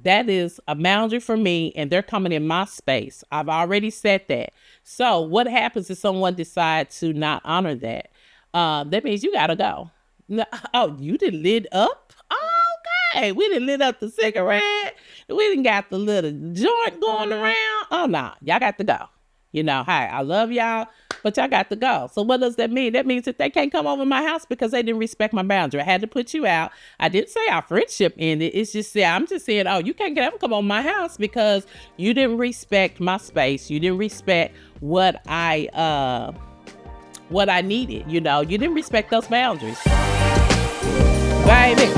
that is a boundary for me, and they're coming in my space. I've already said that. So what happens if someone decides to not honor that? That means you gotta go. No, oh, you didn't lit up? Okay, we didn't lit up the cigarette. We didn't got the little joint going around. Oh no, y'all got to go. Hey, I love y'all, but y'all got to go. So what does that mean? That means that they can't come over my house because they didn't respect my boundary. I had to put you out. I didn't say our friendship ended. It's just I'm just saying, oh, you can't come over my house because you didn't respect my space. You didn't respect what I needed. You didn't respect those boundaries, baby.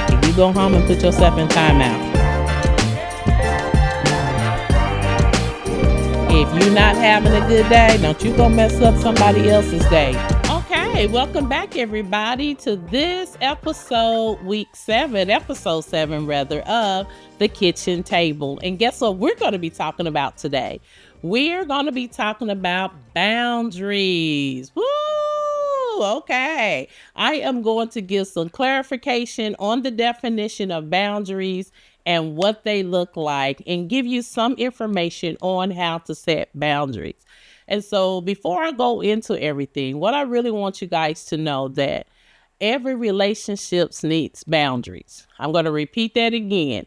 If you go home and put yourself in timeout. If you're not having a good day, don't you go mess up somebody else's day. Okay, welcome back everybody to this episode 7 rather, of The Kitchen Table. And guess what we're going to be talking about today? We're going to be talking about boundaries. Woo! Okay. I am going to give some clarification on the definition of boundaries and what they look like, and give you some information on how to set boundaries. And so before I go into everything, what I really want you guys to know that every relationship needs boundaries. I'm going to repeat that again.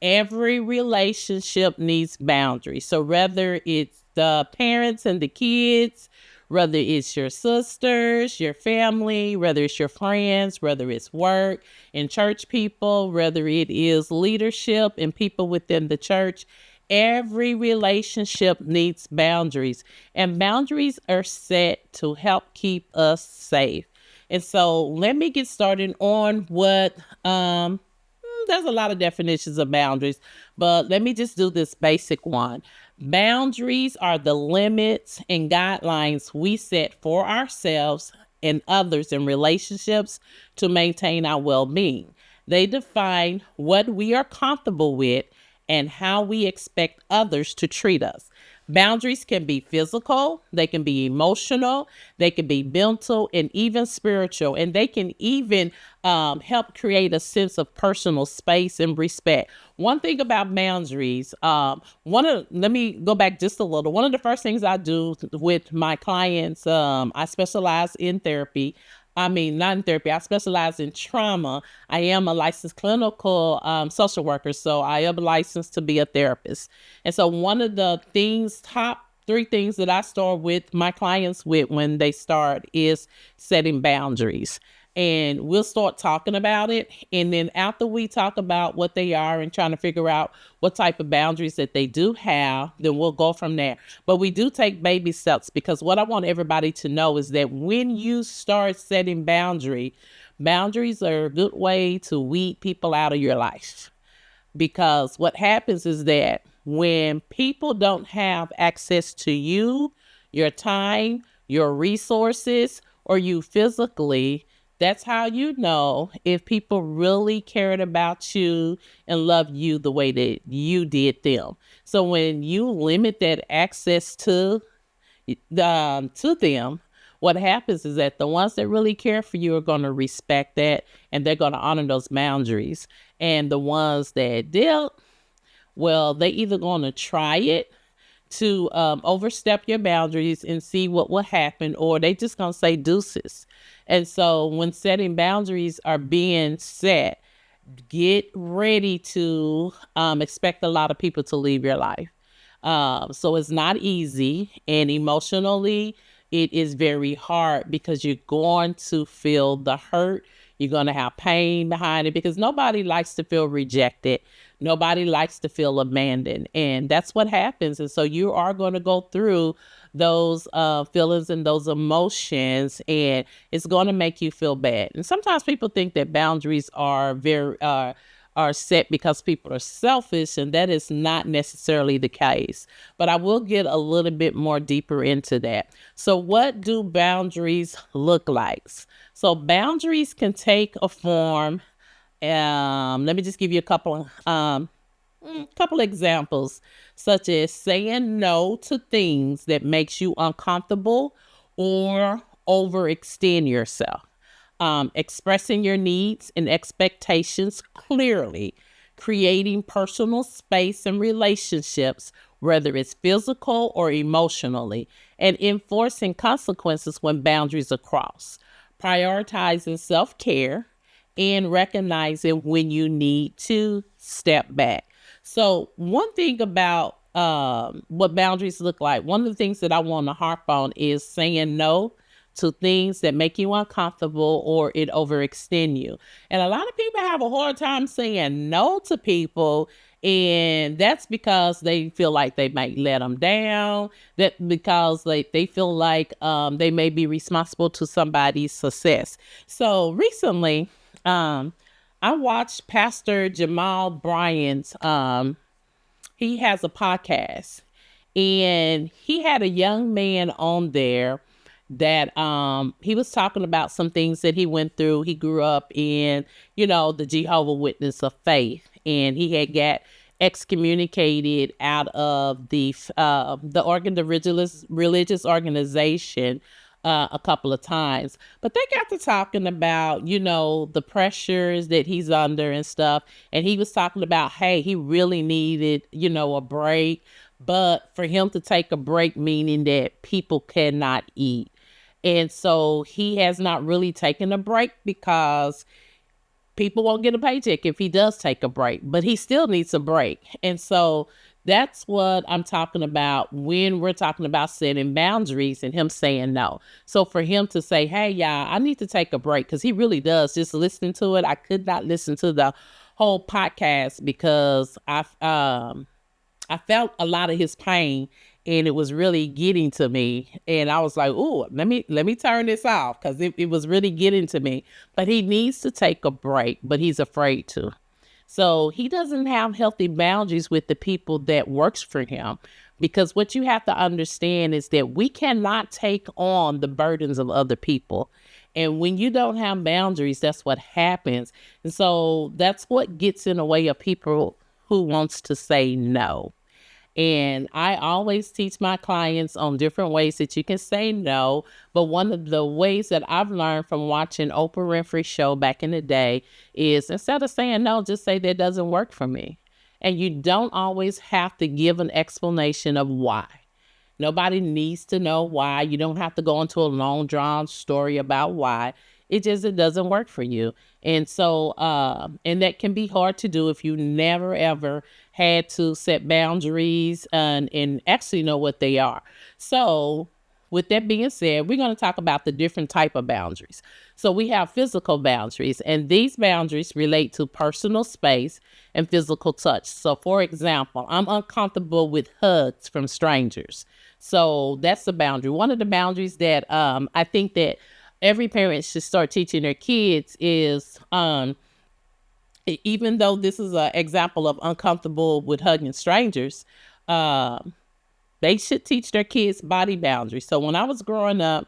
Every relationship needs boundaries. So whether it's the parents and the kids, whether it's your sisters, your family, whether it's your friends, whether it's work and church people, whether it is leadership and people within the church, every relationship needs boundaries. And boundaries are set to help keep us safe. And so let me get started on what, there's a lot of definitions of boundaries, but let me just do this basic one. Boundaries are the limits and guidelines we set for ourselves and others in relationships to maintain our well-being. They define what we are comfortable with and how we expect others to treat us. Boundaries can be physical, they can be emotional, they can be mental, and even spiritual. And they can even help create a sense of personal space and respect. One thing about boundaries, let me go back just a little. One of the first things I do with my clients, I specialize in therapy. Not in therapy. I specialize in trauma. I am a licensed clinical social worker, so I am licensed to be a therapist. And so one of the top 3 things that I start with my clients with when they start is setting boundaries. And we'll start talking about it. And then after we talk about what they are and trying to figure out what type of boundaries that they do have, then we'll go from there. But we do take baby steps, because what I want everybody to know is that when you start setting boundaries are a good way to weed people out of your life. Because what happens is that when people don't have access to you, your time, your resources, or you physically, that's how you know if people really cared about you and loved you the way that you did them. So when you limit that access to them, what happens is that the ones that really care for you are going to respect that, and they're going to honor those boundaries. And the ones that don't, well, they either going to try it to overstep your boundaries and see what will happen, or they just going to say deuces. And so when setting boundaries are being set, get ready to expect a lot of people to leave your life. So it's not easy, and emotionally, it is very hard, because you're going to feel the hurt. You're going to have pain behind it, because nobody likes to feel rejected. Nobody likes to feel abandoned. And that's what happens. And so you are going to go through those feelings and those emotions, and it's going to make you feel bad. And sometimes people think that boundaries are are set because people are selfish, and that is not necessarily the case. But I will get a little bit more deeper into that. So what do boundaries look like? So boundaries can take a form. Let me just give you a couple examples, such as saying no to things that makes you uncomfortable or overextend yourself. expressing your needs and expectations clearly, creating personal space and relationships, whether it's physical or emotionally, and enforcing consequences when boundaries are crossed, prioritizing self care, and recognizing when you need to step back. So, one thing about what boundaries look like, one of the things that I want to harp on is saying no to things that make you uncomfortable or it overextend you. And a lot of people have a hard time saying no to people, and that's because they feel like they might let them down, that because they feel like they may be responsible to somebody's success. So recently, I watched Pastor Jamal Bryant's he has a podcast, and he had a young man on there that he was talking about some things that he went through. He grew up in, the Jehovah Witness of faith, and he had got excommunicated out of the religious organization a couple of times. But they got to talking about, the pressures that he's under and stuff. And he was talking about, hey, he really needed, a break. But for him to take a break, meaning that people cannot eat. And so he has not really taken a break because people won't get a paycheck if he does take a break, but he still needs a break. And so that's what I'm talking about when we're talking about setting boundaries and him saying no. So for him to say, hey, y'all, I need to take a break, because he really does. Just listening to it, I could not listen to the whole podcast because I felt a lot of his pain, and it was really getting to me. And I was like, "Ooh, let me turn this off," because it was really getting to me. But he needs to take a break, but he's afraid to. So he doesn't have healthy boundaries with the people that works for him, because what you have to understand is that we cannot take on the burdens of other people. And when you don't have boundaries, that's what happens. And so that's what gets in the way of people who wants to say no. And I always teach my clients on different ways that you can say no. But one of the ways that I've learned from watching Oprah Winfrey's show back in the day is, instead of saying no, just say that doesn't work for me. And you don't always have to give an explanation of why. Nobody needs to know why. You don't have to go into a long drawn story about why. It doesn't work for you. And so, and that can be hard to do if you never ever had to set boundaries and actually know what they are. So with that being said, we're going to talk about the different type of boundaries. So we have physical boundaries, and these boundaries relate to personal space and physical touch. So for example, I'm uncomfortable with hugs from strangers. So that's the boundary. One of the boundaries that I think that every parent should start teaching their kids is, even though this is an example of uncomfortable with hugging strangers, they should teach their kids body boundaries. So when I was growing up,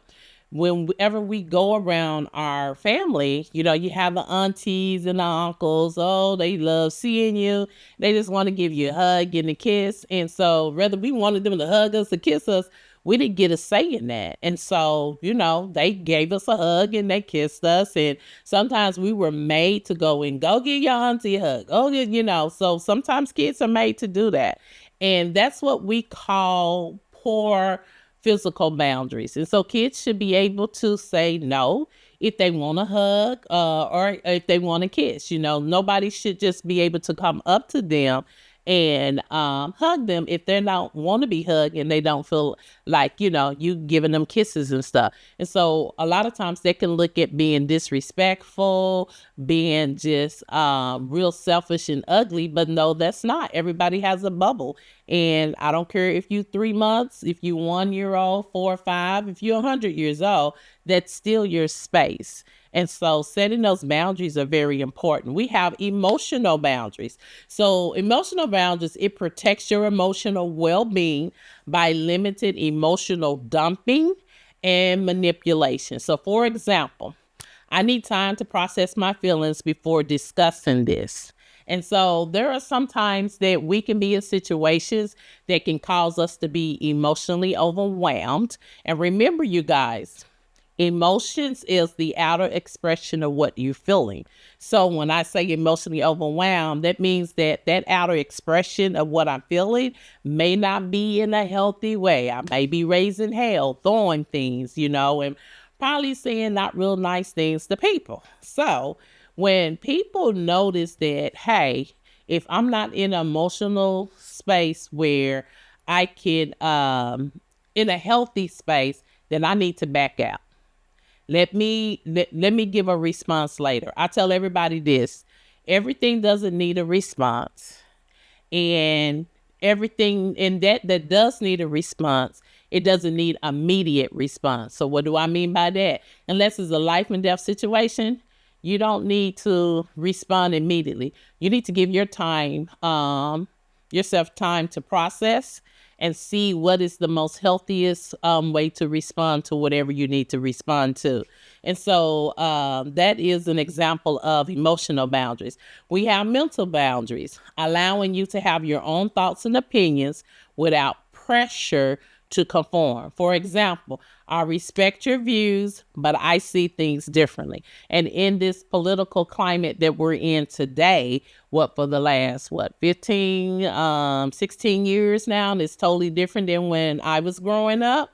whenever we go around our family, you have the aunties and the uncles. Oh, they love seeing you. They just want to give you a hug and a kiss. And so whether we wanted them to hug us or kiss us, we didn't get a say in that. And so, they gave us a hug and they kissed us. And sometimes we were made to go give your auntie a hug. So sometimes kids are made to do that. And that's what we call poor physical boundaries. And so kids should be able to say no if they want a hug or if they want a kiss. Nobody should just be able to come up to them and hug them if they don't want to be hugged and they don't feel like, you giving them kisses and stuff. And so a lot of times they can look at being disrespectful, being just real selfish and ugly, but no, that's not. Everybody has a bubble. And I don't care if you 3 months, if you 1 year old, 4 or 5, if you're 100 years old, that's still your space. And so setting those boundaries are very important. We have emotional boundaries. So emotional boundaries, it protects your emotional well-being by limited emotional dumping and manipulation. So for example, I need time to process my feelings before discussing this. And so there are some times that we can be in situations that can cause us to be emotionally overwhelmed. And remember, you guys, Emotions is the outer expression of what you're feeling. So when I say emotionally overwhelmed, that means that that outer expression of what I'm feeling may not be in a healthy way. I may be raising hell, throwing things, and probably saying not real nice things to people. So when people notice that, hey, if I'm not in an emotional space where I can, in a healthy space, then I need to back out. Let me give a response later. I tell everybody this: everything doesn't need a response, and everything in that does need a response, it doesn't need immediate response. So what do I mean by that? Unless it's a life and death situation, you don't need to respond immediately. You need to give yourself time to process and see what is the most healthiest way to respond to whatever you need to respond to. And so that is an example of emotional boundaries. We have mental boundaries, allowing you to have your own thoughts and opinions without pressure to conform. For example, I respect your views, but I see things differently. And in this political climate that we're in today, for the last, 15, 16 years now, and it's totally different than when I was growing up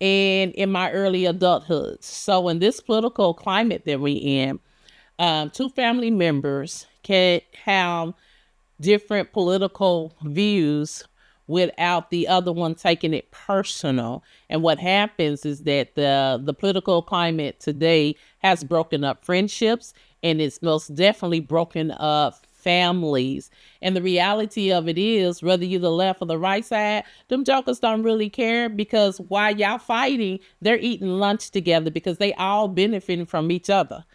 and in my early adulthood. So in this political climate that we're in, two family members can have different political views without the other one taking it personal. And what happens is that the political climate today has broken up friendships, and it's most definitely broken up families. And the reality of it is, whether you're the left or the right side, them jokers don't really care, because while y'all fighting, they're eating lunch together because they all benefiting from each other.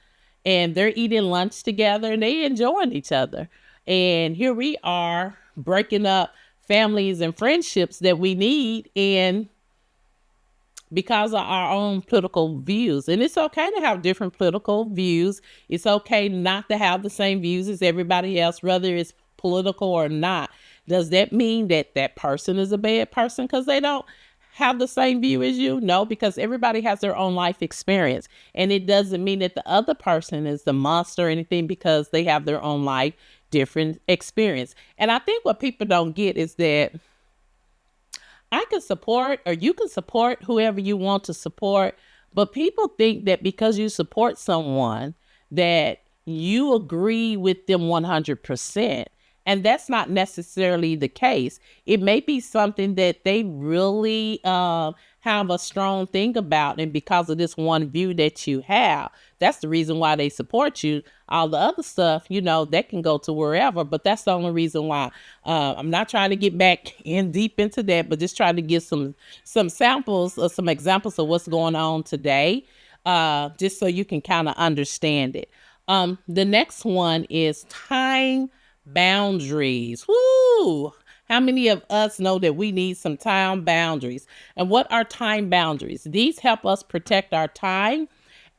And they're eating lunch together and they enjoying each other. And here we are breaking up families and friendships that we need, and because of our own political views. And it's okay to have different political views. It's okay not to have the same views as everybody else, whether it's political or not. Does that mean that that person is a bad person because they don't have the same view as you? No, because everybody has their own life experience. And it doesn't mean that the other person is the monster or anything because they have their own life different experience. And I think what people don't get is that I can support, or you can support whoever you want to support, but people think that because you support someone that you agree with them 100%. And that's not necessarily the case. It may be something that they really have a strong thing about. And because of this one view that you have, that's the reason why they support you. All the other stuff, that can go to wherever. But that's the only reason why. I'm not trying to get back in deep into that, but just trying to give some samples or some examples of what's going on today, just so you can kind of understand it. The next one is time boundaries. Woo! How many of us know that we need some time boundaries? And what are time boundaries? These help us protect our time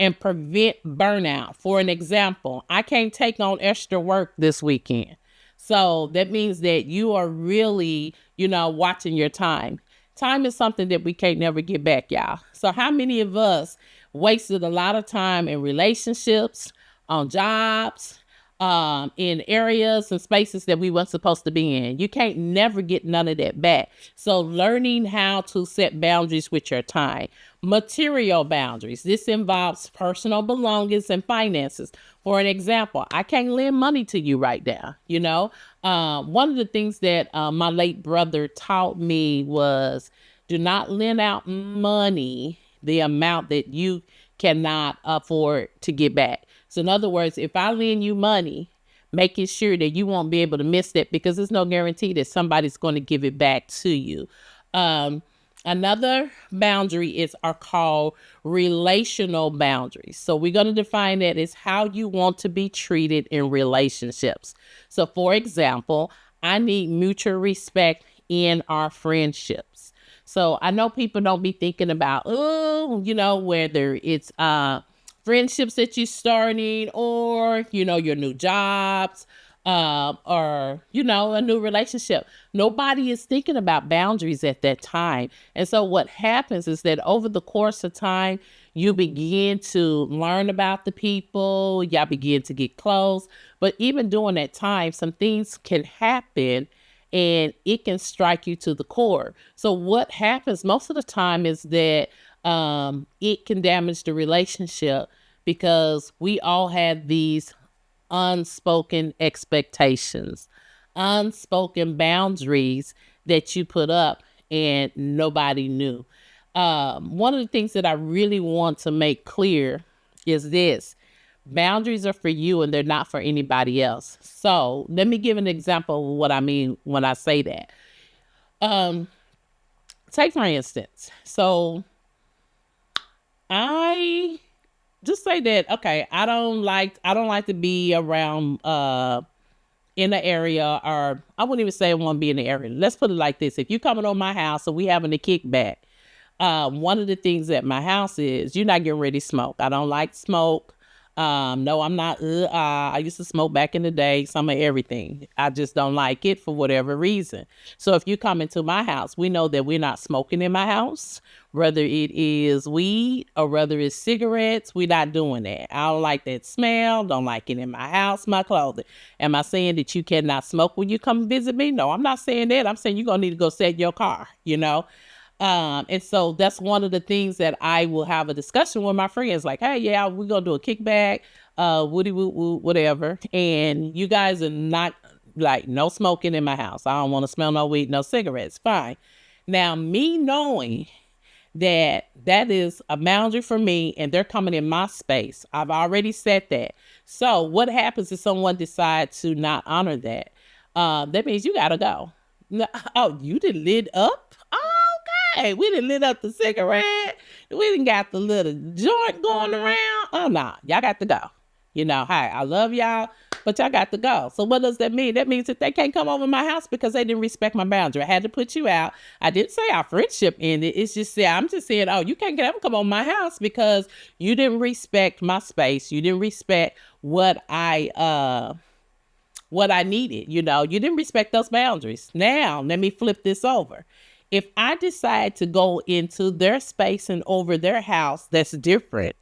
and prevent burnout. For an example, I can't take on extra work this weekend. So that means that you are really, watching your time. Time is something that we can't never get back, y'all. So how many of us wasted a lot of time in relationships, on jobs, in areas and spaces that we weren't supposed to be in? You can't never get none of that back. So learning how to set boundaries with your time. Material boundaries. This involves personal belongings and finances. For an example, I can't lend money to you right now. One of the things that my late brother taught me was, do not lend out money the amount that you cannot afford to get back. So in other words, if I lend you money, making sure that you won't be able to miss that, because there's no guarantee that somebody's going to give it back to you. Another boundary are called relational boundaries. So we're going to define that as how you want to be treated in relationships. So for example, I need mutual respect in our friendships. So I know people don't be thinking about, whether it's friendships that you're starting, or, your new jobs, or, a new relationship. Nobody is thinking about boundaries at that time. And so what happens is that over the course of time, You begin to learn about the people, y'all begin to get close. But even during that time, some things can happen and it can strike you to the core. So what happens most of the time is that it can damage the relationship because we all have these unspoken expectations, unspoken boundaries that you put up and nobody knew. One of the things that I really want to make clear is this: boundaries are for you and they're not for anybody else. So let me give an example of what I mean when I say that. Um, Take for instance, so I just say that, okay, I don't like to be around in the area, or I wouldn't even say I want to be in the area. Let's put it like this: if you coming on my house and we having a kickback, one of the things at my house is you're not getting ready to smoke. I don't like smoke. No, I'm not. I used to smoke back in the day, some of everything. I just don't like it for whatever reason. So if you come into my house, we know that we're not smoking in my house, whether it is weed or whether it's cigarettes. We're not doing that. I don't like that smell. Don't like it in my house, my clothing. Am I saying that you cannot smoke when you come visit me? No, I'm not saying that. I'm saying you're going to need to go set in your car, and so that's one of the things that I will have a discussion with my friends, like, hey, yeah, we're going to do a kickback, woody woo woo, whatever. And you guys are not like, no smoking in my house. I don't want to smell no weed, no cigarettes. Fine. Now, me knowing that is a boundary for me and they're coming in my space, I've already said that. So what happens if someone decides to not honor that? That means you got to go. Oh, you did lit up? Okay, we done lit up the cigarette. We done got the little joint going around. Oh, no, y'all got to go. Hey, I love y'all, but y'all got to go. So what does that mean? That means that they can't come over my house because they didn't respect my boundary. I had to put you out. I didn't say our friendship ended. It's just I'm just saying, oh, you can't ever come over my house because you didn't respect my space. You didn't respect what I needed. You didn't respect those boundaries. Now, let me flip this over. If I decide to go into their space and over their house, that's different.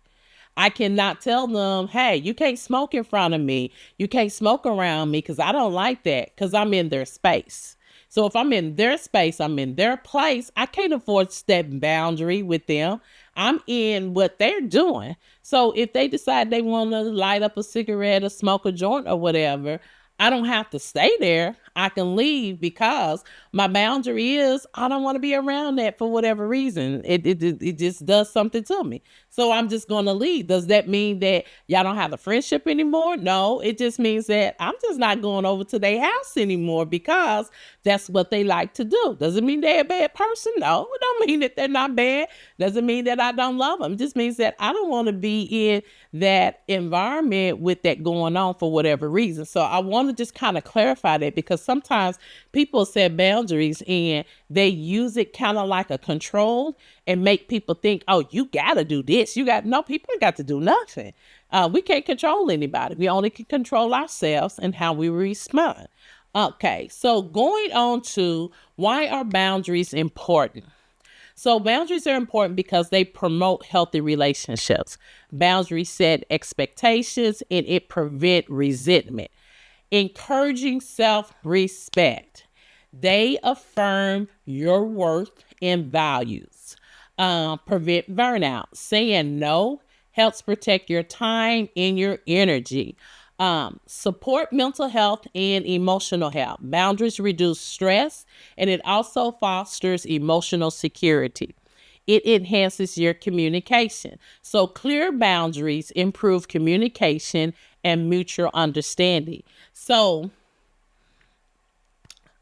I cannot tell them, hey, you can't smoke in front of me. You can't smoke around me because I don't like that because I'm in their space. So if I'm in their space, I'm in their place, I can't afford to step boundary with them. I'm in what they're doing. So if they decide they want to light up a cigarette or smoke a joint or whatever, I don't have to stay there. I can leave because my boundary is I don't want to be around that for whatever reason. It just does something to me. So I'm just going to leave. Does that mean that y'all don't have a friendship anymore? No, it just means that I'm just not going over to their house anymore because that's what they like to do. Doesn't mean they're a bad person. No, it don't mean that they're not bad. Doesn't mean that I don't love them. It just means that I don't want to be in that environment with that going on for whatever reason. So I want to just kind of clarify that because sometimes people set boundaries and they use it kind of like a control and make people think, oh, you got to do this. No, people ain't got to do nothing. We can't control anybody. We only can control ourselves and how we respond. Okay, so going on to why are boundaries important? So boundaries are important because they promote healthy relationships. Boundaries set expectations and it prevent resentment. Encouraging self-respect. They affirm your worth and values. Prevent burnout. Saying no helps protect your time and your energy. Support mental health and emotional health. Boundaries reduce stress and it also fosters emotional security. It enhances your communication. So clear boundaries improve communication and mutual understanding. So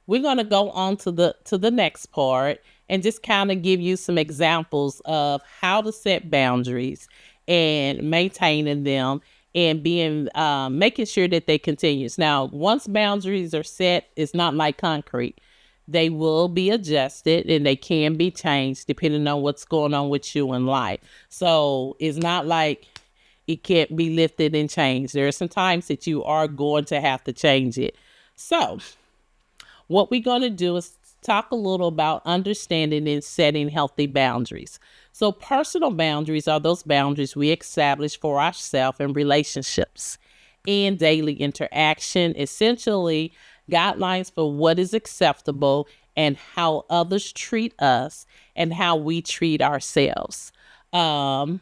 we're going to go on to the next part and just kind of give you some examples of how to set boundaries and maintaining them and being making sure that they continues. Now, once boundaries are set, it's not like concrete. They will be adjusted and they can be changed depending on what's going on with you in life. So it's not like it can't be lifted and changed. There are some times that you are going to have to change it. So what we're going to do is talk a little about understanding and setting healthy boundaries. So personal boundaries are those boundaries we establish for ourselves and relationships and daily interaction, essentially guidelines for what is acceptable and how others treat us and how we treat ourselves. Um,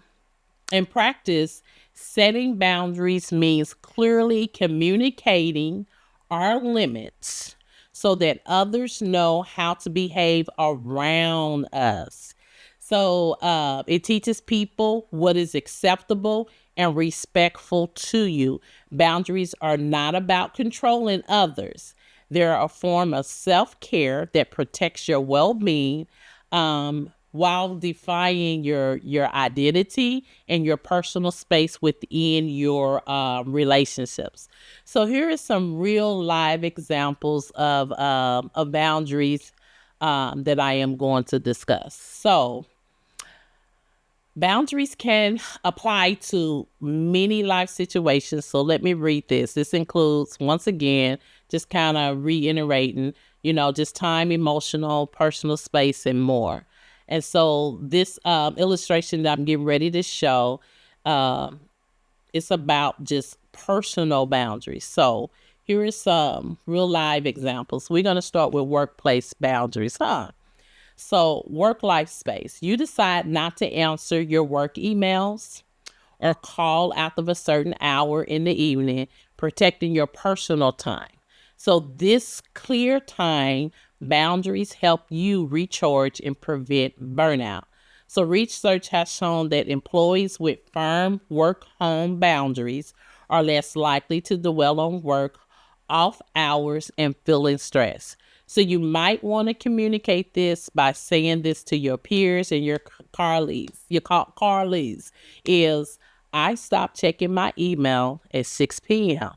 in practice, setting boundaries means clearly communicating our limits so that others know how to behave around us. So it teaches people what is acceptable and respectful to you. Boundaries are not about controlling others, they're a form of self care that protects your well being, while defying your identity and your personal space within your relationships. So here are some real live examples of boundaries that I am going to discuss. So boundaries can apply to many life situations. So let me read this. This includes, once again, just kind of reiterating, just time, emotional, personal space, and more. And so this illustration that I'm getting ready to show, it's about just personal boundaries. So here are some real live examples. We're going to start with workplace boundaries, So, work life space. You decide not to answer your work emails or call after a certain hour in the evening, protecting your personal time. So, this clear time boundaries help you recharge and prevent burnout. So, research has shown that employees with firm work home boundaries are less likely to dwell on work, off hours, and feeling stress. So you might want to communicate this by saying this to your peers and your colleagues. Your colleagues is, I stopped checking my email at 6 p.m.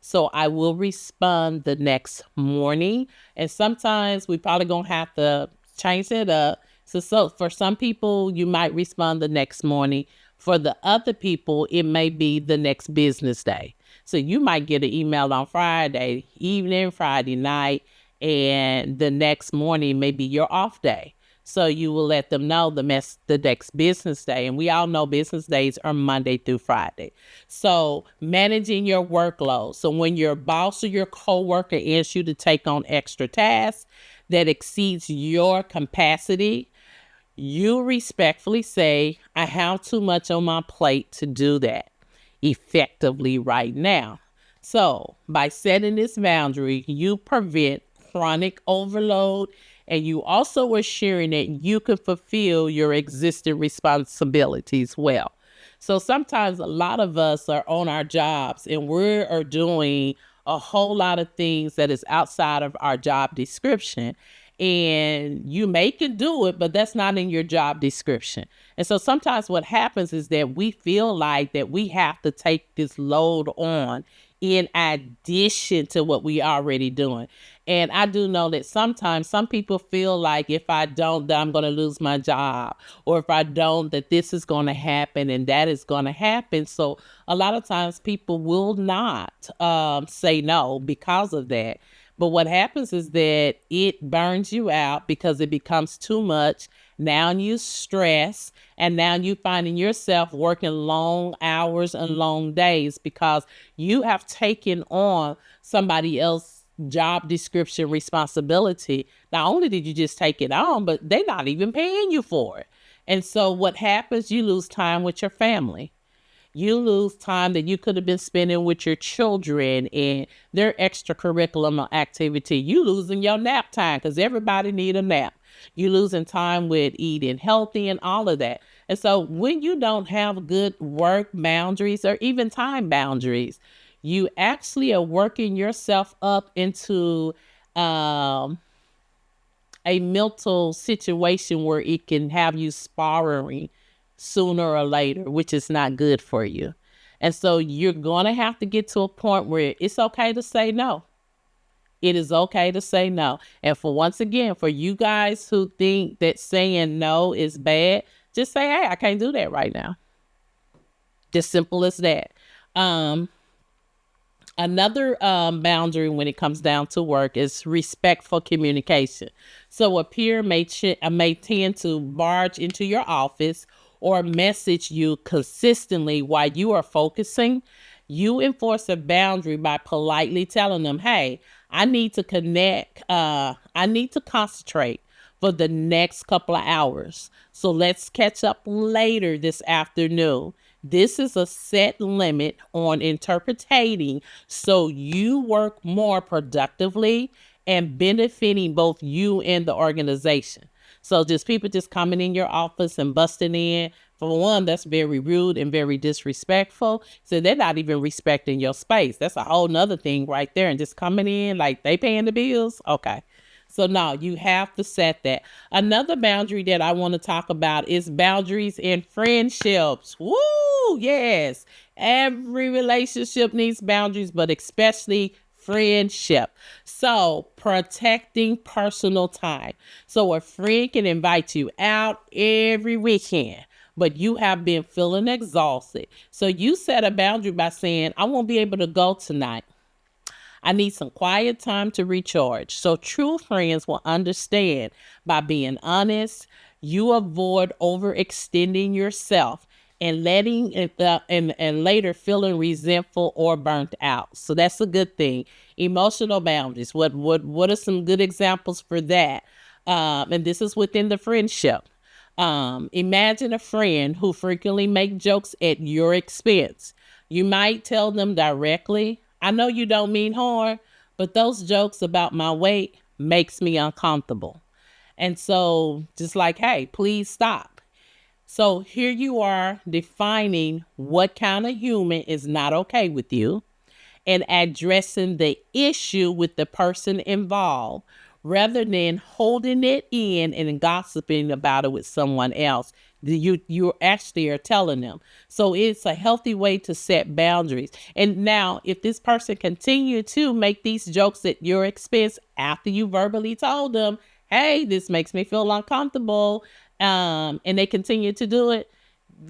So I will respond the next morning. And sometimes we probably gonna have to change it up. So for some people, you might respond the next morning. For the other people, it may be the next business day. So you might get an email on Friday evening, Friday night, and the next morning may be your off day. So you will let them know the next business day. And we all know business days are Monday through Friday. So managing your workload. So when your boss or your coworker asks you to take on extra tasks that exceeds your capacity, you respectfully say, I have too much on my plate to do that effectively right now. So by setting this boundary, you prevent chronic overload, and you also are sharing that you can fulfill your existing responsibilities well. So sometimes a lot of us are on our jobs and we are doing a whole lot of things that is outside of our job description. And you may can do it, but that's not in your job description. And so sometimes what happens is that we feel like that we have to take this load on in addition to what we already doing. And I do know that sometimes some people feel like if I don't, that I'm going to lose my job, or if I don't, that this is going to happen and that is going to happen. So a lot of times people will not say no because of that. But what happens is that it burns you out because it becomes too much. Now you stress, and now you finding yourself working long hours and long days because you have taken on somebody else's job description responsibility. Not only did you just take it on, but they're not even paying you for it. And so what happens, you lose time with your family. You lose time that you could have been spending with your children and their extracurricular activity. You losing your nap time because everybody need a nap. You losing time with eating healthy and all of that. And so when you don't have good work boundaries or even time boundaries, you actually are working yourself up into a mental situation where it can have you spiraling sooner or later, which is not good for you. And so you're going to have to get to a point where it's okay to say no. It is okay to say no. And once again, for you guys who think that saying no is bad, just say, hey, I can't do that right now. Just simple as that. Another boundary when it comes down to work is respectful communication. So a peer may tend to barge into your office or message you consistently while you are focusing. You enforce a boundary by politely telling them, hey, I need to connect, I need to concentrate for the next couple of hours. So let's catch up later this afternoon. This is a set limit on interpreting so you work more productively and benefiting both you and the organization. So just people just coming in your office and busting in. For one, that's very rude and very disrespectful. So they're not even respecting your space. That's a whole nother thing right there. And just coming in like they paying the bills. Okay. So no, you have to set that. Another boundary that I want to talk about is boundaries in friendships. Woo, yes. Every relationship needs boundaries, but especially friendship. So protecting personal time. So a friend can invite you out every weekend, but you have been feeling exhausted. So you set a boundary by saying, I won't be able to go tonight. I need some quiet time to recharge. So true friends will understand by being honest. You avoid overextending yourself and letting it and later feeling resentful or burnt out. So that's a good thing. Emotional boundaries. What are some good examples for that? And this is within the friendship. Imagine a friend who frequently make jokes at your expense. You might tell them directly, I know you don't mean harm, but those jokes about my weight makes me uncomfortable. And so just like, hey, please stop. So here you are defining what kind of human is not okay with you and addressing the issue with the person involved rather than holding it in and gossiping about it with someone else. You actually are telling them. So it's a healthy way to set boundaries. And now if this person continue to make these jokes at your expense after you verbally told them, hey, this makes me feel uncomfortable, and they continue to do it,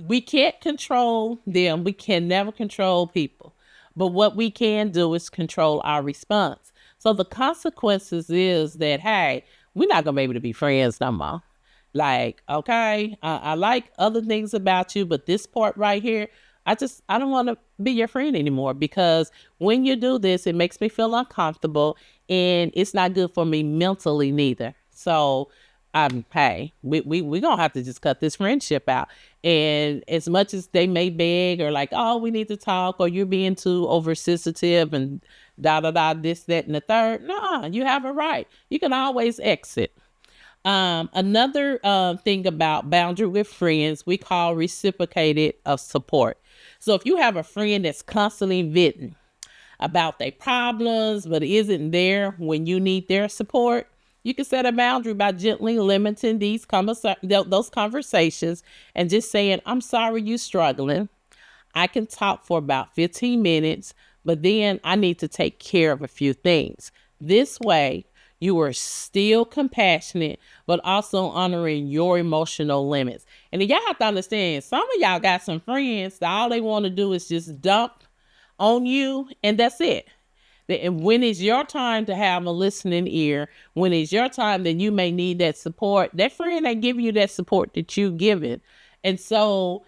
we can't control them. We can never control people. But what we can do is control our response. So the consequences is that, hey, we're not going to be able to be friends no more. Like, okay, I like other things about you, but this part right here, I don't want to be your friend anymore because when you do this, it makes me feel uncomfortable and it's not good for me mentally neither. So, hey, we gonna have to just cut this friendship out. And as much as they may beg or like, oh, we need to talk, or you're being too oversensitive and da da da, this, that, and the third, no, you have a right. You can always exit. Another thing about boundary with friends, we call reciprocated of support. So if you have a friend that's constantly venting about their problems, but isn't there when you need their support, you can set a boundary by gently limiting those conversations and just saying, I'm sorry you're struggling. I can talk for about 15 minutes, but then I need to take care of a few things. This way, you are still compassionate, but also honoring your emotional limits. And y'all have to understand, some of y'all got some friends that all they want to do is just dump on you, and that's it. And when it's your time to have a listening ear, when it's your time that you may need that support, that friend ain't giving you that support that you giving. And so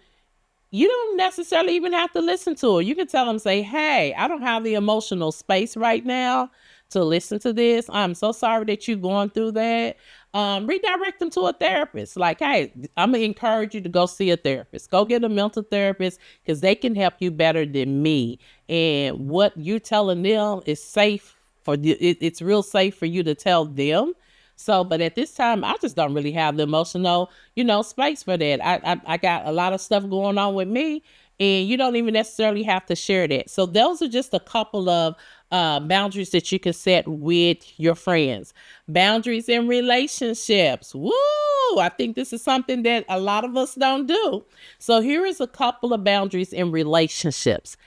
you don't necessarily even have to listen to it. You can tell them, say, hey, I don't have the emotional space right now to listen to this. I'm so sorry that you're going through that. Redirect them to a therapist. Like, hey, I'm going to encourage you to go see a therapist. Go get a mental therapist because they can help you better than me. And what you're telling them is safe for you. It's real safe for you to tell them. So, but at this time, I just don't really have the emotional, space for that. I got a lot of stuff going on with me, and you don't even necessarily have to share that. So those are just a couple of boundaries that you can set with your friends. Boundaries in relationships. Woo! I think this is something that a lot of us don't do. So here is a couple of boundaries in relationships.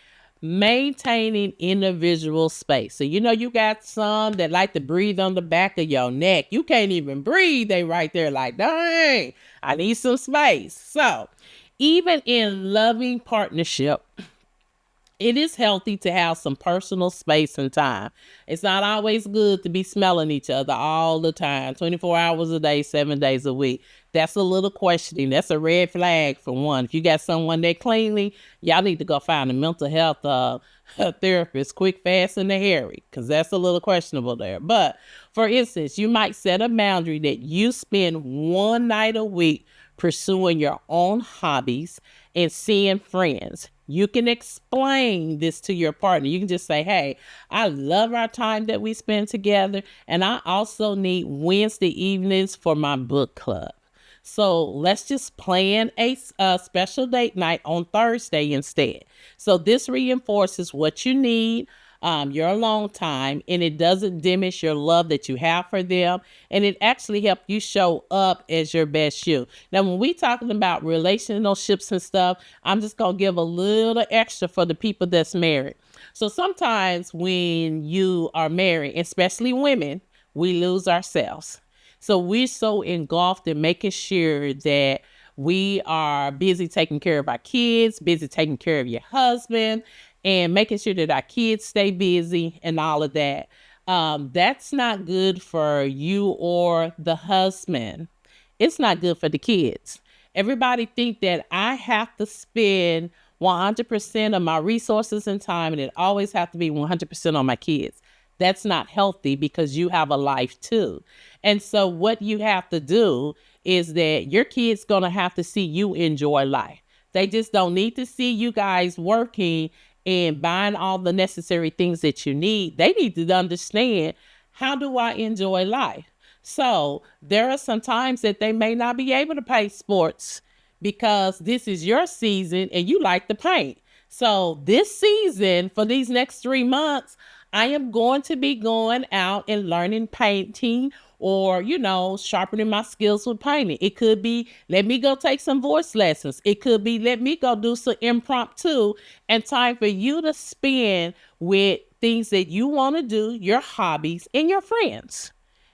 Maintaining individual space. So, you got some that like to breathe on the back of your neck. You can't even breathe. They right there like, dang, I need some space. So even in loving partnership, it is healthy to have some personal space and time. It's not always good to be smelling each other all the time, 24 hours a day, 7 days a week. That's a little questioning. That's a red flag for one. If you got someone that cleanly, y'all need to go find a mental health therapist quick, fast, and hairy, because that's a little questionable there. But for instance, you might set a boundary that you spend one night a week pursuing your own hobbies and seeing friends. You can explain this to your partner. You can just say, hey, I love our time that we spend together, and I also need Wednesday evenings for my book club. So let's just plan a special date night on Thursday instead. So this reinforces what you need, your alone time, and it doesn't diminish your love that you have for them, and it actually helps you show up as your best you. Now, when we talking about relationships and stuff, I'm just gonna give a little extra for the people that's married. So sometimes when you are married, especially women, we lose ourselves. So we're so engulfed in making sure that we are busy taking care of our kids, busy taking care of your husband, and making sure that our kids stay busy and all of that. That's not good for you or the husband. It's not good for the kids. Everybody think that I have to spend 100% of my resources and time, and it always have to be 100% on my kids. That's not healthy, because you have a life too. And so what you have to do is that your kids going to have to see you enjoy life. They just don't need to see you guys working and buying all the necessary things that you need. They need to understand, how do I enjoy life? So there are some times that they may not be able to play sports because this is your season and you like to paint. So this season, for these next 3 months, I am going to be going out and learning painting, or, sharpening my skills with painting. It could be, let me go take some voice lessons. It could be, let me go do some impromptu, and time for you to spend with things that you want to do, your hobbies, and your friends.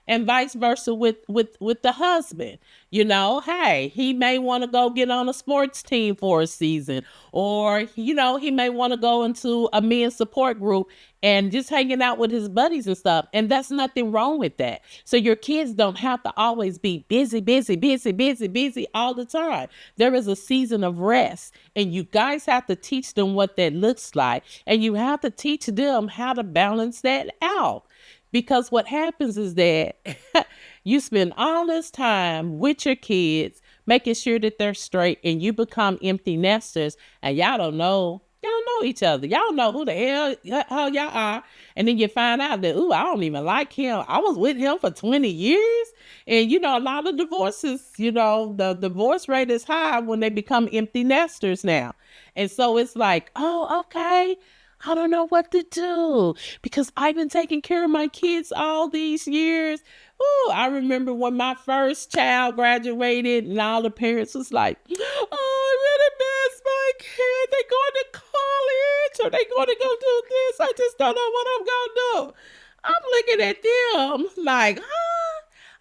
And vice versa with the husband. Hey, he may want to go get on a sports team for a season, or, he may want to go into a men's support group and just hanging out with his buddies and stuff. And that's nothing wrong with that. So your kids don't have to always be busy, busy, busy, busy, busy all the time. There is a season of rest, and you guys have to teach them what that looks like. And you have to teach them how to balance that out. Because what happens is that you spend all this time with your kids, making sure that they're straight, and you become empty nesters, and y'all don't know each other. Y'all know who the hell y'all are. And then you find out that, I don't even like him. I was with him for 20 years. And, a lot of divorces, the divorce rate is high when they become empty nesters now. And so it's like, oh, okay, I don't know what to do, because I've been taking care of my kids all these years. I remember when my first child graduated, and all the parents was like, I really miss my kid. They going to college, or they going to go do this. I just don't know what I'm going to do. I'm looking at them like,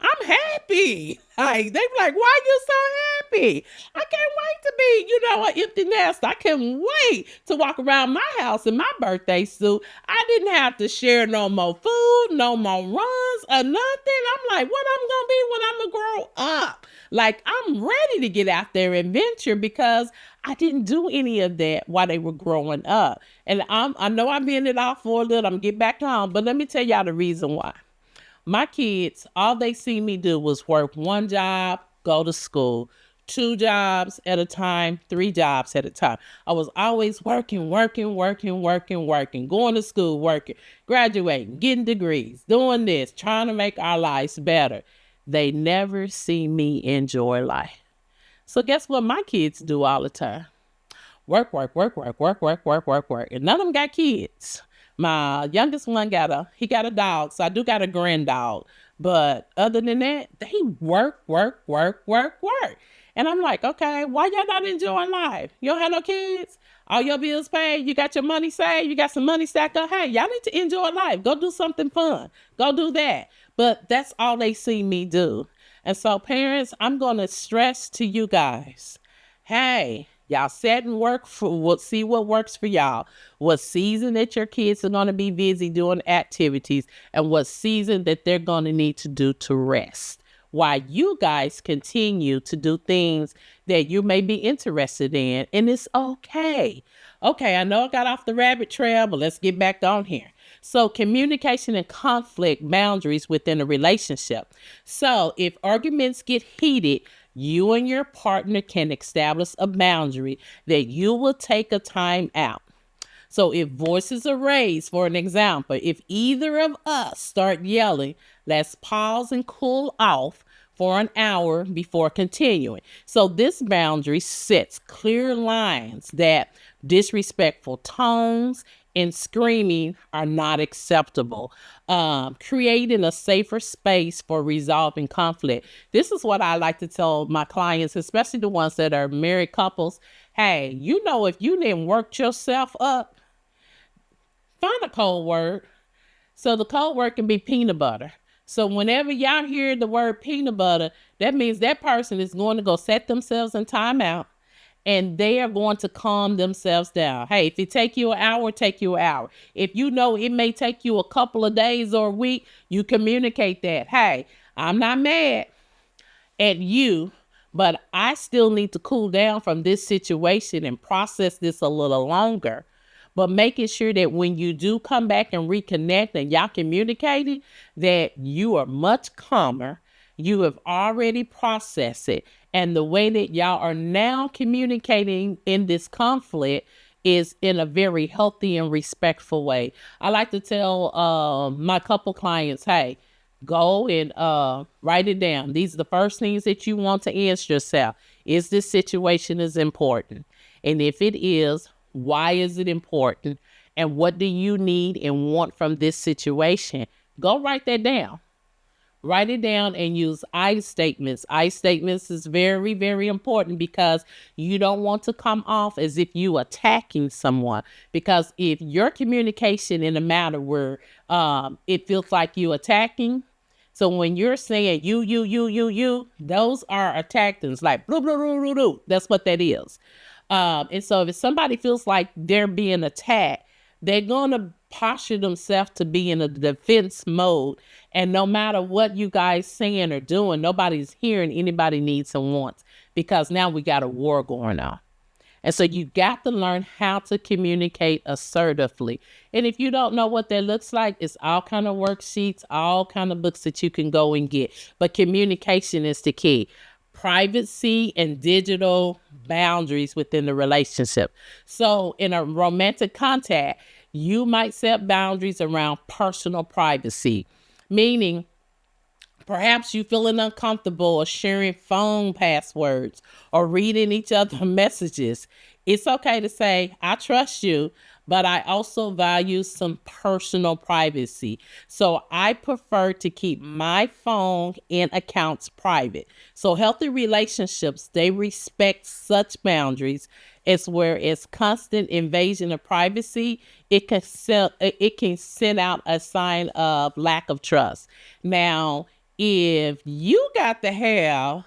I'm happy. Like, they be like, why you so happy? I can't wait to be, an empty nest. I can't wait to walk around my house in my birthday suit. I didn't have to share no more food, no more runs or nothing. I'm like, what I'm going to be when I'm going to grow up? Like, I'm ready to get out there and venture, because I didn't do any of that while they were growing up. And I know I've been it off for a little. I'm going to get back home. But let me tell y'all the reason why. My kids, all they see me do was work one job, go to school, 2 jobs at a time, 3 jobs at a time. I was always working, going to school, working, graduating, getting degrees, doing this, trying to make our lives better. They never see me enjoy life. So guess what my kids do all the time? Work. And none of them got kids. My youngest one got a dog, so I do got a grand dog. But other than that, they work. And I'm like, okay, why y'all not enjoying life? You don't have no kids? All your bills paid? You got your money saved? You got some money stacked up? Hey, y'all need to enjoy life. Go do something fun. Go do that. But that's all they see me do. And so parents, I'm going to stress to you guys, hey, Y'all set and work for what, see what works for y'all. What season that your kids are going to be busy doing activities, and what season that they're going to need to do to rest, while you guys continue to do things that you may be interested in. And it's okay. Okay, I know I got off the rabbit trail, but let's get back on here. So, communication and conflict boundaries within a relationship. So, if arguments get heated, you and your partner can establish a boundary that you will take a time out. So if voices are raised, for an example, if either of us start yelling, let's pause and cool off for an hour before continuing. So this boundary sets clear lines that disrespectful tones and screaming are not acceptable, creating a safer space for resolving conflict. This is what I like to tell my clients, especially the ones that are married couples. Hey, you know, if you didn't work yourself up, find a code word. So the code word can be peanut butter. So whenever y'all hear the word peanut butter, that means that person is going to go set themselves in timeout, and they are going to calm themselves down. Hey, if it take you an hour, take you an hour. If you know it may take you a couple of days or a week, you communicate that. Hey, I'm not mad at you, but I still need to cool down from this situation and process this a little longer. But making sure that when you do come back and reconnect and y'all communicating, that you are much calmer. You have already processed it. And the way that y'all are now communicating in this conflict is in a very healthy and respectful way. I like to tell my couple clients, hey, go and write it down. These are the first things that you want to ask yourself. Is this situation is important? And if it is, why is it important? And what do you need and want from this situation? Go write that down. Write it down and use I statements. I statements is very, very important because you don't want to come off as if you attacking someone. Because if your communication in a matter where it feels like you attacking, so when you're saying you, those are attackings, like blah, blah, blah, blah, blah. That's what that is. And so if somebody feels like they're being attacked, they're going to posture themselves to be in a defense mode. And no matter what you guys saying or doing, nobody's hearing anybody needs and wants, because now we got a war going on. And so you got to learn how to communicate assertively. And if you don't know what that looks like, it's all kind of worksheets, all kind of books that you can go and get. But communication is the key. Privacy and digital boundaries within the relationship. So in a romantic contact, you might set boundaries around personal privacy, meaning perhaps you feeling uncomfortable or sharing phone passwords or reading each other's messages. It's okay to say, I trust you, but I also value some personal privacy. So I prefer to keep my phone and accounts private. So healthy relationships, they respect such boundaries, as whereas constant invasion of privacy, it can send out a sign of lack of trust. Now, if you got to have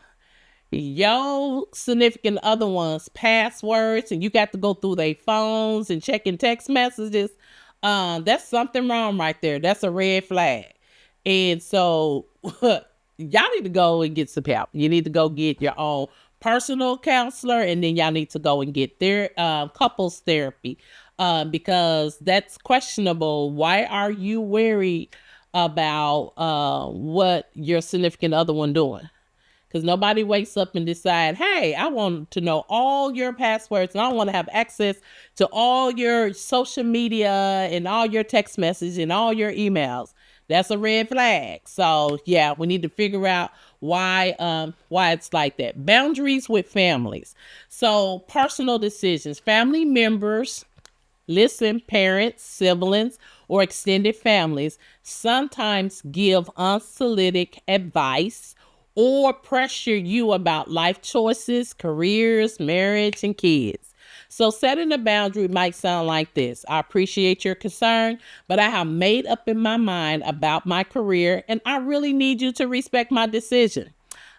your significant other one's passwords and you got to go through their phones and checking text messages, that's something wrong right there. That's a red flag. And so y'all need to go and get some help. You need to go get your own personal counselor, and then y'all need to go and get their couples therapy, because that's questionable. Why are you worried about what your significant other one doing? Because nobody wakes up and decide, hey, I want to know all your passwords and I want to have access to all your social media and all your text messages and all your emails. That's a red flag. So yeah, we need to figure out why it's like that. Boundaries with families. So personal decisions. Family members, listen, parents, siblings, or extended families sometimes give unsolicited advice or pressure you about life choices, careers, marriage, and kids. So setting a boundary might sound like this. I appreciate your concern, but I have made up in my mind about my career, and I really need you to respect my decision.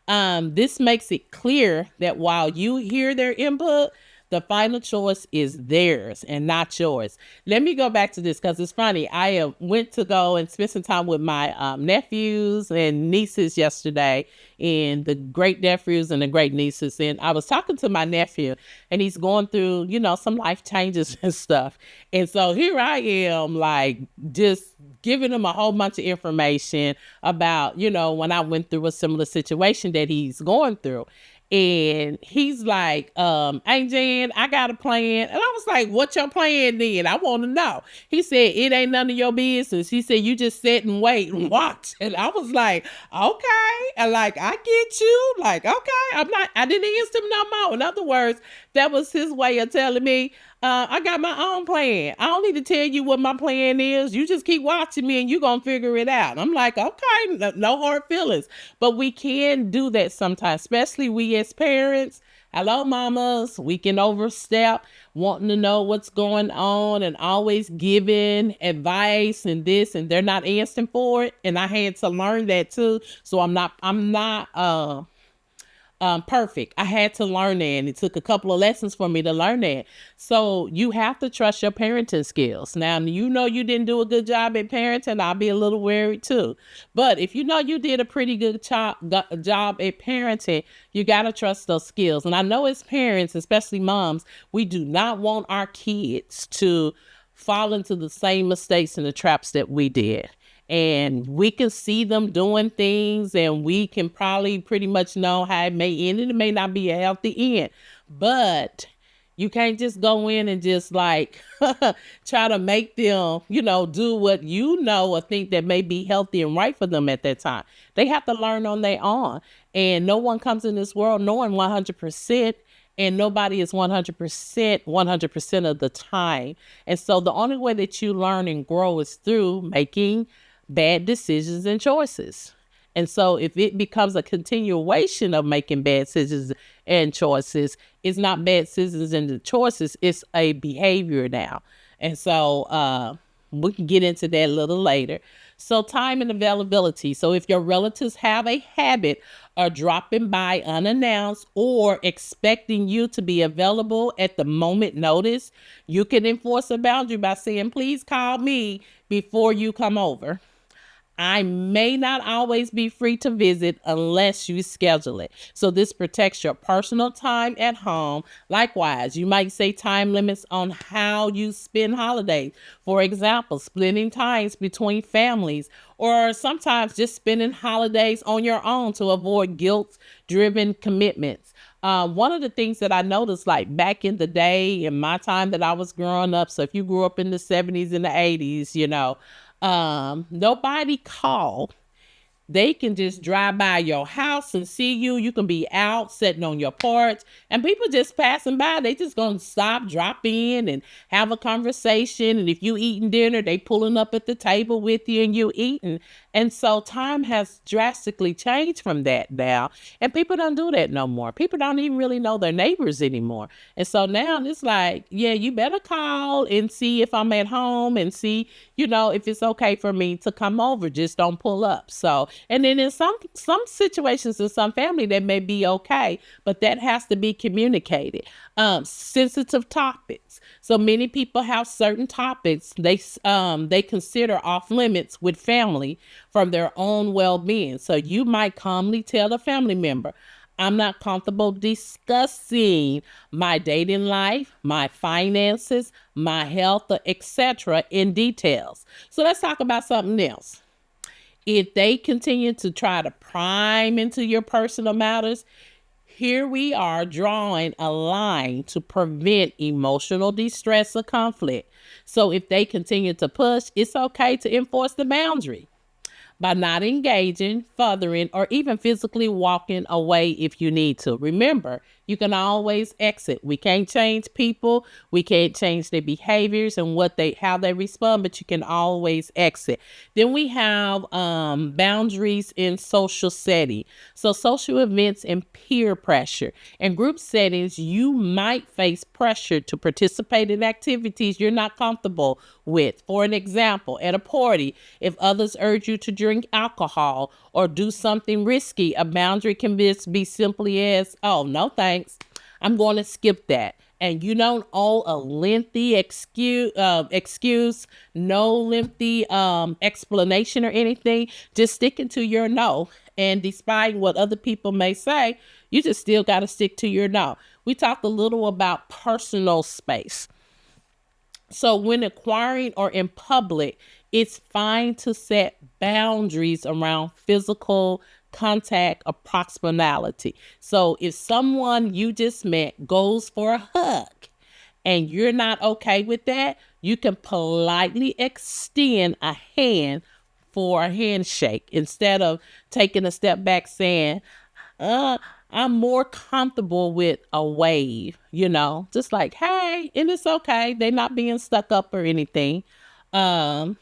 This makes it clear that while you hear their input, The final choice is theirs and not yours. Let me go back to this because it's funny. I went to go and spend some time with my nephews and nieces yesterday, and the great nephews and the great nieces. And I was talking to my nephew, and he's going through, some life changes and stuff. And so here I am, like, just giving him a whole bunch of information about, when I went through a similar situation that he's going through. And he's like, hey, Jan, I got a plan. And I was like, what's your plan then? I want to know. He said, it ain't none of your business. He said, you just sit and wait and watch. And I was like, okay. And like, I get you. Like, okay. I didn't answer him no more. In other words, that was his way of telling me, I got my own plan. I don't need to tell you what my plan is. You just keep watching me and you're going to figure it out. I'm like, okay, no hard feelings. But we can do that sometimes, especially we as parents. Hello, mamas. We can overstep wanting to know what's going on and always giving advice and this, and they're not answering for it. And I had to learn that too. So I'm not perfect. I had to learn that, and it took a couple of lessons for me to learn that. So you have to trust your parenting skills. Now, you didn't do a good job at parenting, I'll be a little worried too. But if you did a pretty good job at parenting, you got to trust those skills. And I know as parents, especially moms, we do not want our kids to fall into the same mistakes and the traps that we did. And we can see them doing things, and we can probably pretty much know how it may end, and it may not be a healthy end. But you can't just go in and just like try to make them, do what or think that may be healthy and right for them at that time. They have to learn on their own. And no one comes in this world knowing 100%. And nobody is 100% of the time. And so the only way that you learn and grow is through making bad decisions and choices. And so if it becomes a continuation of making bad decisions and choices, it's not bad decisions and choices, it's a behavior now. And so we can get into that a little later. So time and availability. So if your relatives have a habit of dropping by unannounced or expecting you to be available at the moment notice, you can enforce a boundary by saying, please call me before you come over. I may not always be free to visit unless you schedule it. So this protects your personal time at home. Likewise, you might say time limits on how you spend holidays. For example, splitting times between families, or sometimes just spending holidays on your own to avoid guilt-driven commitments. One of the things that I noticed, like back in the day, in my time that I was growing up, so if you grew up in the 70s and the 80s, nobody called. They can just drive by your house and see you. You can be out sitting on your porch, and people just passing by. They just gonna stop, drop in, and have a conversation. And if you eating dinner, they pulling up at the table with you and you eating. And so time has drastically changed from that now. And people don't do that no more. People don't even really know their neighbors anymore. And so now it's like, yeah, you better call and see if I'm at home and see, if it's okay for me to come over. Just don't pull up. So, and then in some situations in some family that may be okay, but that has to be communicated. Sensitive topics. So many people have certain topics they consider off limits with family from their own well-being. So you might calmly tell a family member, I'm not comfortable discussing my dating life, my finances, my health, etc. in details. So let's talk about something else. If they continue to try to pry into your personal matters, here we are drawing a line to prevent emotional distress or conflict. So if they continue to push, it's okay to enforce the boundary by not engaging, furthering, or even physically walking away if you need to. Remember, you can always exit. We can't change people. We can't change their behaviors and how they respond, but you can always exit. Then we have boundaries in social setting. So social events and peer pressure. In group settings, you might face pressure to participate in activities you're not comfortable with. For an example, at a party, if others urge you to drink alcohol or do something risky, a boundary can be simply as, oh, no thanks, I'm going to skip that. and you don't owe a lengthy excuse, no lengthy explanation or anything, just sticking to your no. And despite what other people may say, you just still got to stick to your no. We talked a little about personal space. So when acquiring or in public, it's fine to set boundaries around physical contact or proximity. So if someone you just met goes for a hug and you're not okay with that, you can politely extend a hand for a handshake instead of taking a step back saying, I'm more comfortable with a wave, just like, hey, and it's okay. They're not being stuck up or anything. Um,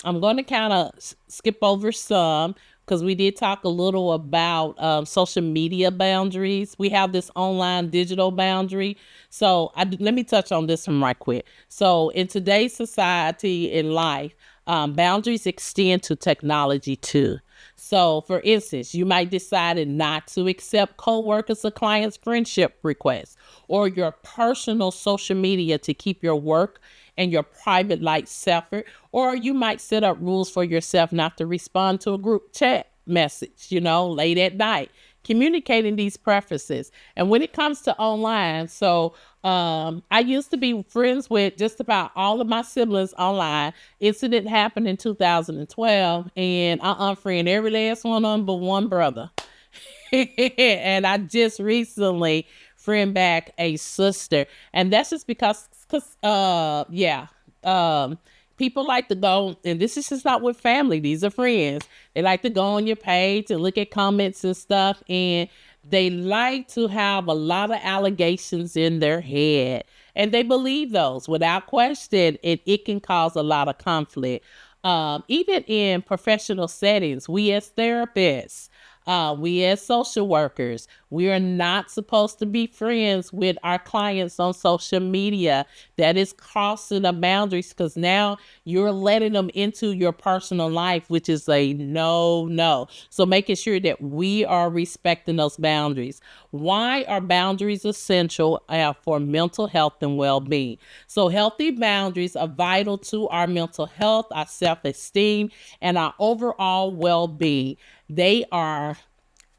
I'm going to kind of skip over some because we did talk a little about social media boundaries. We have this online digital boundary. So let me touch on this one right quick. So in today's society and life, boundaries extend to technology too. So, for instance, you might decide not to accept coworkers or clients' friendship requests or your personal social media to keep your work and your private life separate. Or you might set up rules for yourself not to respond to a group chat message, late at night. Communicating these preferences. And when it comes to online, I used to be friends with just about all of my siblings online. Incident happened in 2012, and I unfriended every last one of them but one brother. And I just recently friend back a sister, and that's just because people like to go, and this is just not with family, these are friends. They like to go on your page and look at comments and stuff, and they like to have a lot of allegations in their head, and they believe those without question, and it can cause a lot of conflict. Even in professional settings, we as therapists, we as social workers, we are not supposed to be friends with our clients on social media. That is crossing the boundaries because now you're letting them into your personal life, which is a no. So making sure that we are respecting those boundaries. Why are boundaries essential for mental health and well-being? So healthy boundaries are vital to our mental health, our self-esteem, and our overall well-being. They are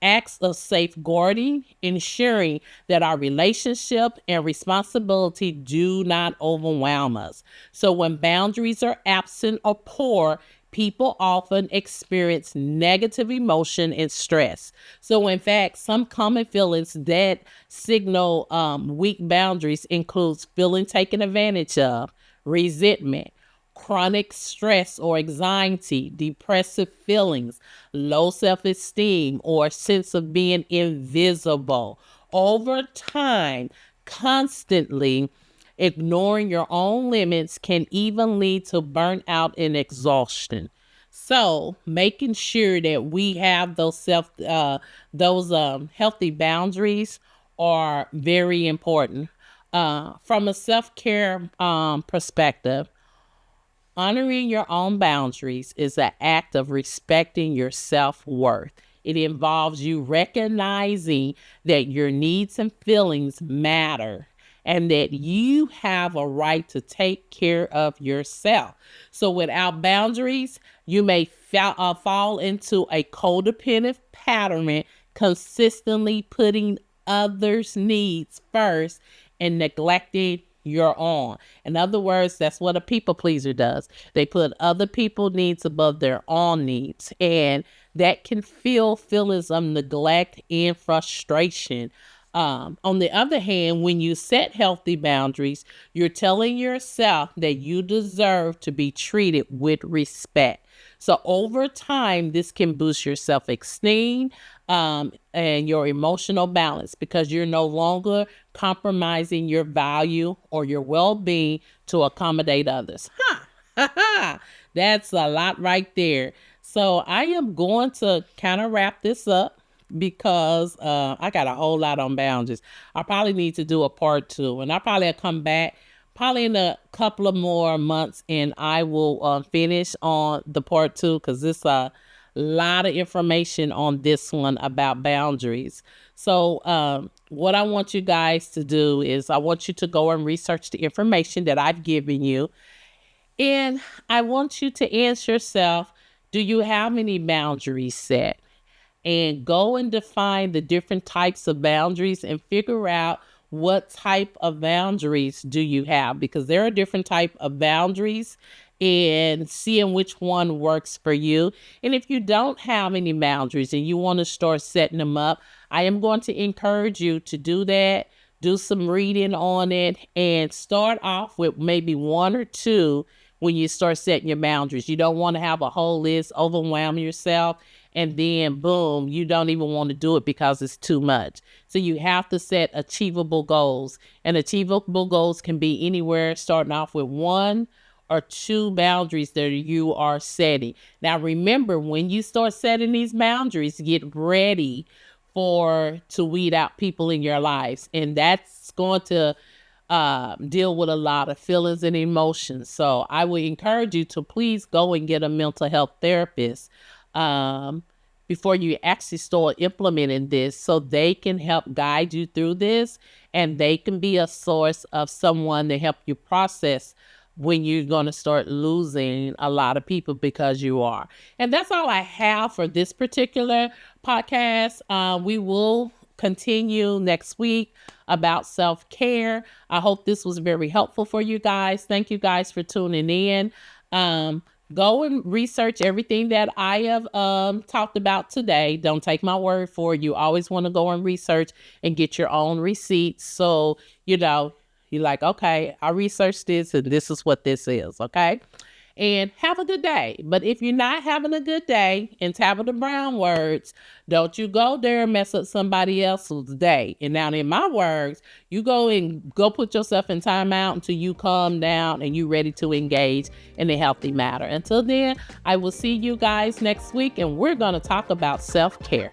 acts of safeguarding, ensuring that our relationship and responsibility do not overwhelm us. So when boundaries are absent or poor, people often experience negative emotion and stress. So in fact, some common feelings that signal weak boundaries includes feeling taken advantage of, resentment, chronic stress or anxiety, depressive feelings, low self-esteem, or sense of being invisible. Over time, constantly ignoring your own limits can even lead to burnout and exhaustion. So, making sure that we have those healthy boundaries are very important. From a self-care perspective, honoring your own boundaries is an act of respecting your self-worth. It involves you recognizing that your needs and feelings matter and that you have a right to take care of yourself. So without boundaries, you may fall into a codependent pattern, consistently putting others' needs first and neglecting your own. In other words, that's what a people pleaser does. They put other people's needs above their own needs, and that can feel feelings of neglect and frustration. On the other hand, when you set healthy boundaries, you're telling yourself that you deserve to be treated with respect. So over time, this can boost your self-esteem and your emotional balance because you're no longer compromising your value or your well-being to accommodate others. That's a lot right there. So I am going to kind of wrap this up because I got a whole lot on boundaries. I probably need to do a part 2, and I'll probably come back probably in a couple of more months, and I will finish on the part 2 because this lot of information on this one about boundaries. So what I want you guys to do is I want you to go and research the information that I've given you. And I want you to ask yourself, do you have any boundaries set? And go and define the different types of boundaries and figure out what type of boundaries do you have, because there are different type of boundaries, and seeing which one works for you. And if you don't have any boundaries and you want to start setting them up, I am going to encourage you to do that. Do some reading on it and start off with maybe one or two when you start setting your boundaries. You don't want to have a whole list, overwhelm yourself, and then boom, you don't even want to do it because it's too much. So you have to set achievable goals, and achievable goals can be anywhere starting off with one or two boundaries that you are setting. Now remember, when you start setting these boundaries, get ready to weed out people in your lives, and that's going to deal with a lot of feelings and emotions. So I would encourage you to please go and get a mental health therapist before you actually start implementing this, so they can help guide you through this, and they can be a source of someone to help you process when you're going to start losing a lot of people, because you are. And that's all I have for this particular podcast. We will continue next week about self-care. I hope this was very helpful for you guys. Thank you guys for tuning in. Go and research everything that I have talked about today. Don't take my word for it. You always want to go and research and get your own receipts. So, you're like, okay, I researched this and this is what this is, okay? And have a good day. But if you're not having a good day, in Tabitha Brown words, don't you go there and mess up somebody else's day. And now in my words, you go put yourself in timeout until you calm down and you ready to engage in a healthy matter. Until then, I will see you guys next week, and we're going to talk about self-care.